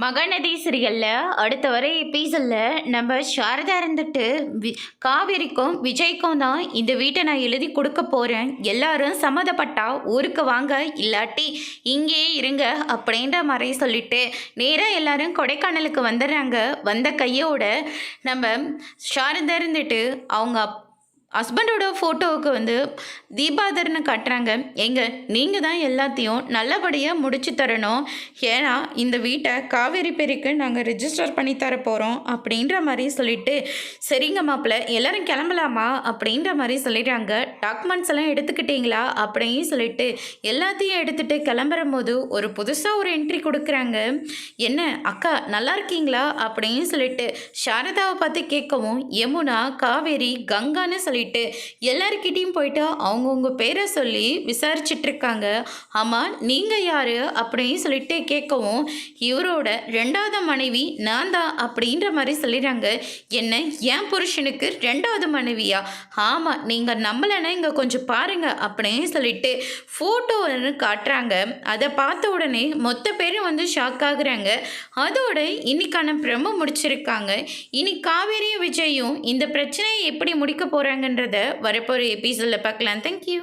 மகாநதி சீரியலில் அடுத்த வர எபிசோடில் நம்ம சாரதா இருந்துட்டு காவேரிக்கும் விஜய்க்கும் தான் இந்த வீட்டை நான் எழுதி கொடுக்க போகிறேன், எல்லாரும் சம்மதப்பட்டா ஊருக்கு வாங்க, இல்லாட்டி இங்கேயே இருங்க அப்படின்ற மாதிரி சொல்லிட்டு நேராக எல்லாரும் கொடைக்கானலுக்கு வந்துடுறாங்க. வந்த கையோட நம்ம சாரதா இருந்துட்டு அவங்க ஹஸ்பண்டோட ஃபோட்டோவுக்கு தீபாதரனை கட்டுறாங்க. எங்க நீங்கள் தான் எல்லாத்தையும் நல்லபடியாக முடிச்சு தரணும், ஏன்னா இந்த வீட்டை காவேரி பேருக்கு நாங்கள் ரிஜிஸ்டர் பண்ணி தர போகிறோம் அப்படின்ற மாதிரி சொல்லிட்டு, சரிங்க மாப்பிள்ள எல்லோரும் கிளம்பலாமா அப்படின்ற மாதிரி சொல்லிடுறாங்க. டாக்குமெண்ட்ஸ் எல்லாம் எடுத்துக்கிட்டீங்களா அப்படின்னு சொல்லிட்டு எல்லாத்தையும் எடுத்துகிட்டு கிளம்புற போது ஒரு புதுசாக ஒரு என்ட்ரி கொடுக்குறாங்க. என்ன அக்கா நல்லா இருக்கீங்களா அப்படின்னு சொல்லிட்டு சாரதாவை பார்த்து கேட்கவும், யமுனா காவேரி கங்கான்னு சொல்லிட்டு எல்லாருக்கிட்டையும் போயிட்டு அவங்கவுங்க பேரை சொல்லி விசாரிச்சுட்டு இருக்காங்க. ஆமாம் நீங்கள் யார் அப்படின்னு சொல்லிட்டு கேட்கவும், இவரோட ரெண்டாவது மனைவி நான் தான் அப்படின்ற மாதிரி சொல்லிடுறாங்க. என்ன என் புருஷனுக்கு ரெண்டாவது மனைவியா? ஆமாம், நீங்கள் நம்பலைன்னா இங்கே கொஞ்சம் பாருங்க அப்படின்னு சொல்லிட்டு ஃபோட்டோ காட்டுறாங்க. அதை பார்த்த உடனே மொத்த பேரும் ஷாக் ஆகுறாங்க. அதோட இன்னைக்கான பிரமோ முடிச்சிருக்காங்க. இனி காவேரியும் விஜயும் இந்த பிரச்சனையை எப்படி முடிக்க போகிறாங்கன்றத வரப்போகிற எபிசோடில் பார்க்கலாம். தேங்க்யூ.